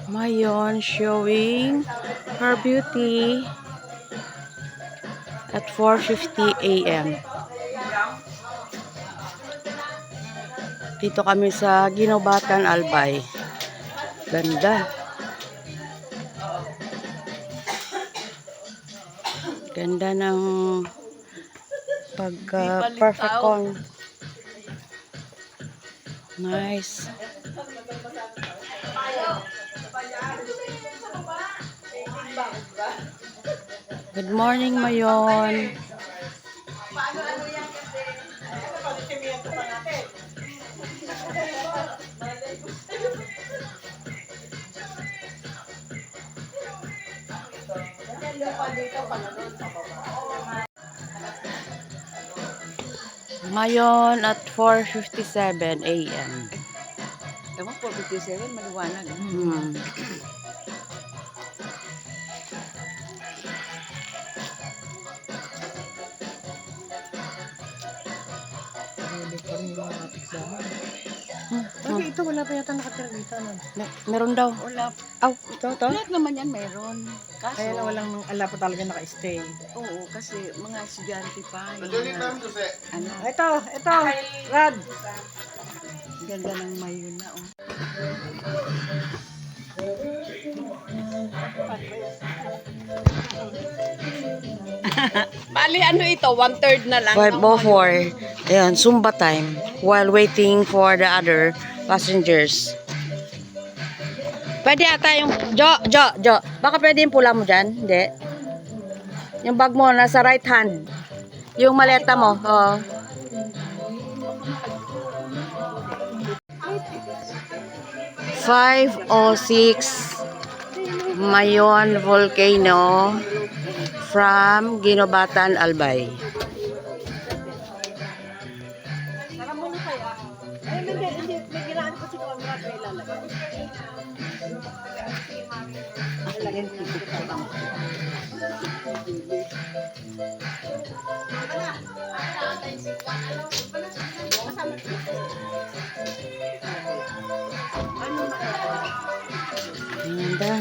Mayon showing her beauty at 4:50 a.m. Dito kami sa Ginobatan, Albay. Ganda. Ganda ng pagka-perfect cone. Nice. Good morning, Mayon. Mayon at 4:57 a.m. Tama, 4:57, maliwanag. Okay, ito wala pa yata nakatira dito. No? Meron daw. Wala. Ito. Lahat naman yan meron. Kaso, Kaya na walang ala pa talaga naka-stay. oo, kasi mga estudyante pa. Ano, Ito, Rad. ganda ng mayon na, oh. Bali, ano ito? 1/3 na lang. 5:04. Ayan, Zumba time while waiting for the other passengers. Pwede ata yung Jo. Baka pwede yung pula mo dyan? Hindi. Yung bag mo nasa right hand. Yung maleta mo. Oh. (5:06) Mayon Volcano from Ginobatan, Albay. Hindi, may ginaan ko si Conrad may lalagay. Lalagyan ko dito lang. Ganda.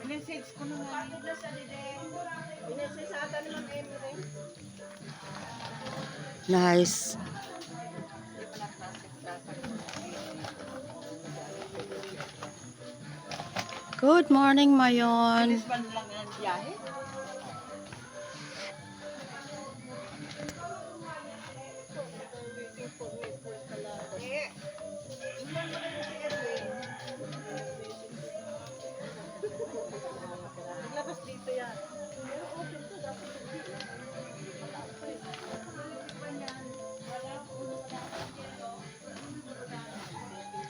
Message ko na nga. Message sa atin ng Emre. Nice. Good morning, Mayon. Ban lang ang biyahe. Naglabas dito yan.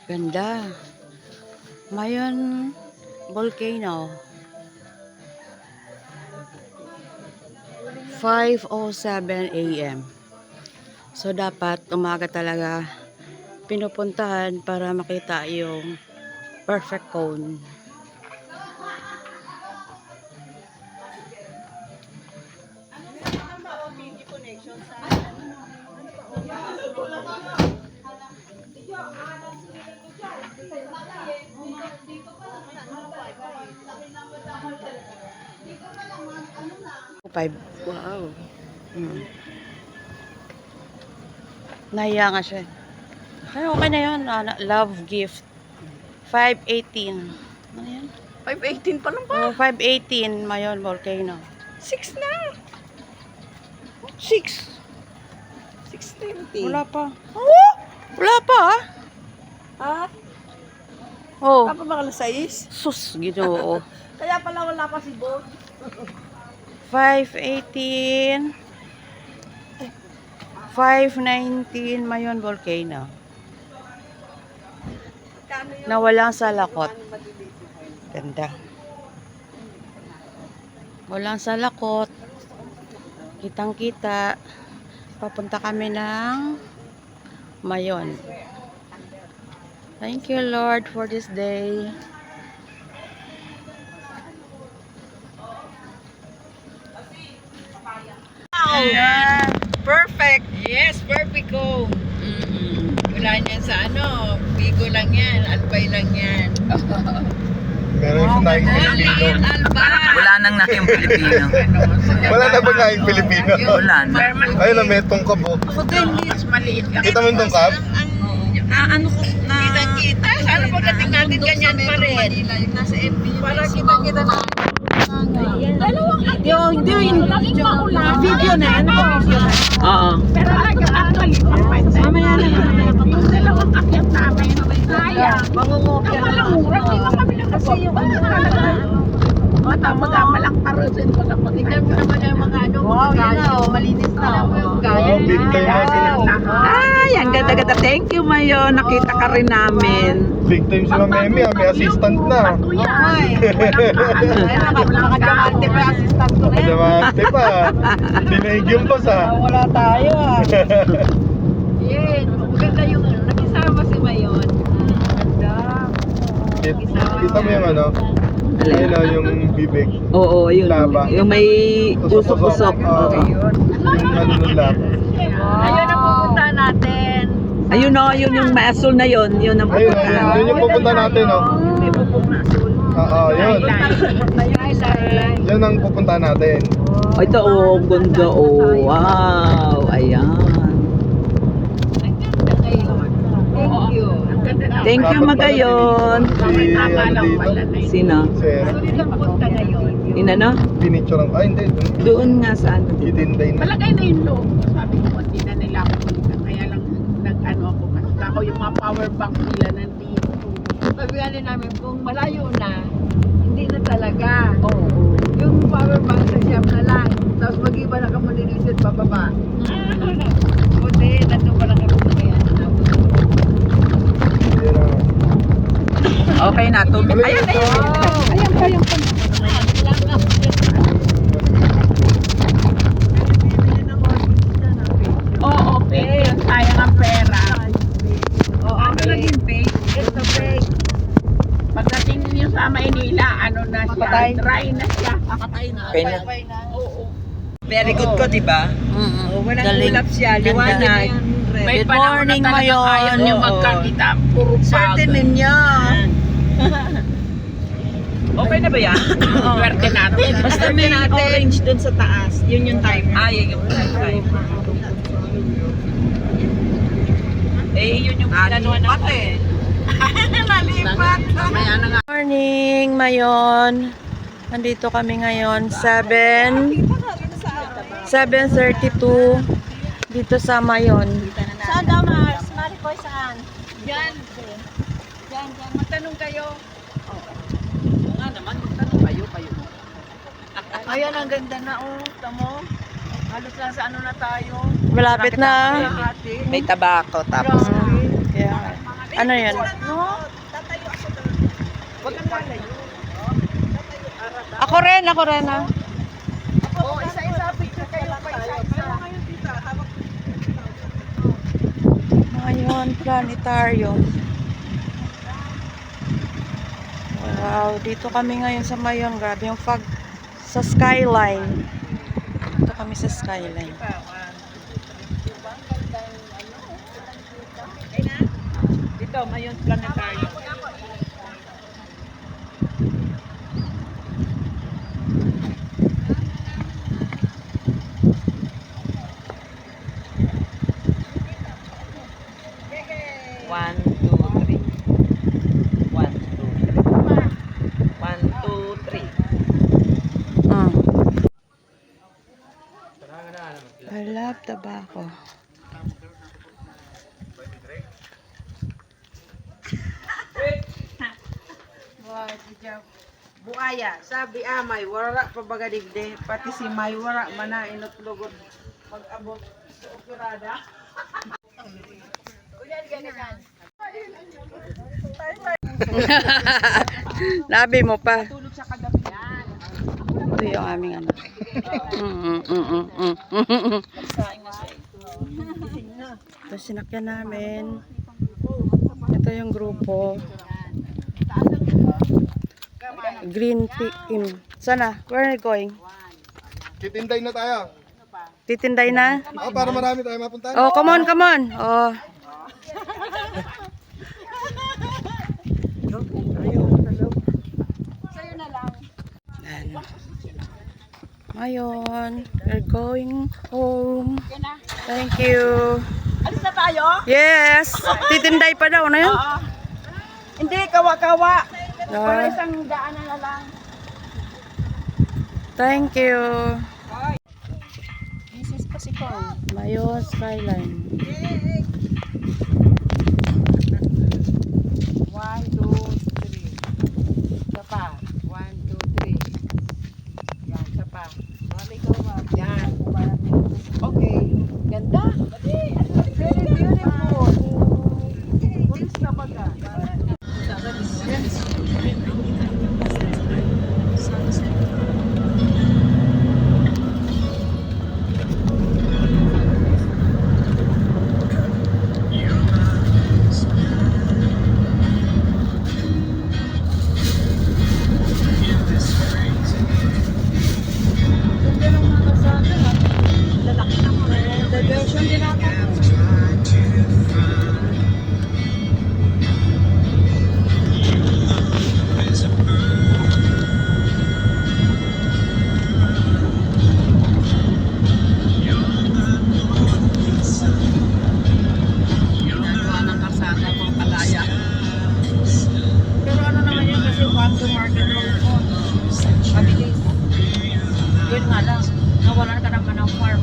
Ganda. Mayon Volcano. 5:07 a.m. So dapat umaga talaga pinupuntahan para makita yung perfect cone. Five. Wow. Nahiya nga siya. Ay, okay na yun. Love gift. 5:18. Ano yan? 5:18 pa lang ba? Oh, 5:18. Mayon Volcano. 6 na. 6. 6:20. Wala pa. Oh! Wala pa ah. Ha? Oh. Apa ba alas 6? Sus, Ginoo. Kaya pala wala pa si Bob. 5:18. 5:19 Mayon Volcano. Na walang salakot. Ganda. Walang salakot. Kitang-kita. Papunta kami ng Mayon. Thank you, Lord, for this day. Ayan. Perfect. Yes, perfect ko. Wala niyan sa ano, Bigo lang yan, Albay lang yan. Meron sa naing Pilipino. Wala nang naking Pilipino. Wala na ba naing Pilipino? Wala na. Ayun na, may tungkab oh. Mas maliit lang. Kita mo yung tungkab? Kitang-kita. Sana pagdating natin ganyan pa rin. Para kitang-kita na. Yung video na yan. Oo. Pero actually, mamaya na yung dalawang akyat namin. Kaya, Mangungopia na. kasi yung malang parusin ko na tingnan mo naman yung mga ano. Wow, yun na. Malinis na. Wow, big time na sila. Ay, ang ganda-ganda. Thank you, Mayo. Nakita ka rin namin. Big time sila Memi, may assistant na. Nakadiamante pa yung assistant ko na yan. Kadamante pa. Dinaig yung boss ah. Wala tayo ah. Yun, maganda yung ano. Nakisama si Mayon. Kita mo yung ano? Ayun o, yung bibig. Oo, yun. Laba. Yung may usok-usok. Oo. Yung ano ng laba. Ayun ang pupunta natin. Ayun o, yun yung maasul na yun. Yun ang Ayun, pupunta. ayun. Yun yung pupunta natin o. May bubong na asul. Oo, yun. Yun ang pupunta natin. Oh, ito oh, ang ganda oh. Wow, ayan. Thank you. Thank you, Magayon. Si ano dito? Sino? Si Sulit ang punta ngayon. Inano? Pinicture ang... Ay, hindi. Doon nga sa ano. Idinday na. Malagay na yung loob. Sabi ko, hindi na nila ako balikan. Kaya lang nag-ano ako. Kasi ako yung mga power bank nila nandito. Sabi nga namin, kung malayo na, hindi na talaga. Yung power bank sa siyam na lang. Tapos mag-iba na ka manilisit pababa. Buti, nandun pa lang kami kaya. Yun na. Okay na. Ayan, ayan. Ayan pa. Oo, fake yun. Sayang ang pera. Oo, ano naging fake? Ito fake. Pagdating niyo sa Maynila, ano na siya? Patay. Dry na siya. Okay na. Very good ko, di ba? Walang Galing. ulap siya, liwanag. May Good panahon morning, na talagang Mayon. ayaw niyo Oo. magkakita. Puro Swerte pagod. ninyo. Okay na ba yan? Swerte natin. Basta may orange dun sa taas. Yun yung timer. Ah, yun yung timer. Eh, yun yung pinanuan ng eh. Nalipat. Mamaya na nga. Morning, Mayon. Nandito kami ngayon, 7:32 dito sa Mayon. Saan daw, Mars? Maricoy, saan? Yan. Magtanong kayo. Nga naman, magtanong kayo. Ayan, ang ganda na oh. Tamo. Halos nasa ano na tayo. Malapit na. Ate. May tabako, tapos Yeah. Ano yan? Wag kang lalayo. Ako rin ah. Oo, isa-isa picture kayo pa isa-isa. Mayon Planetarium. Wow, dito kami ngayon sa Mayon. Grabe yung fog sa skyline. Dito kami sa skyline. Dito, Mayon Planetarium. One, two, three. 1, 2, 1, 2, 3. I love tobacco. Buaya, sabi amay, wara pa bagadigde, pati si May wara mana inutlugod mag-abot sa operada. Labi mo pa. Ito yung aming ano. Ito sinakyan namin. Ito yung grupo. Green team. Sana? Where are you going? Kitinday na tayo. Titinday na? Oh, para marami tayo mapunta. Oh, come on, come on. Oh. Yan. Ngayon, we're going home. Thank you. Alis na tayo? Yes! Titinday pa daw, ano yun? Hindi, kawa-kawa. Ah, Isang daanan na lang. thank you. This is pa si Paul. Mayo Skyline. 1, 2, 3. Isa pa. 1, 2, 3. Yan, isa pa. Yan. Okay. Ganda. Very beautiful. Pulis na baga. Pero ano naman yun kasi farm to market road mo. Mabilis. Yun nga lang. Nawalan ka naman ng farm.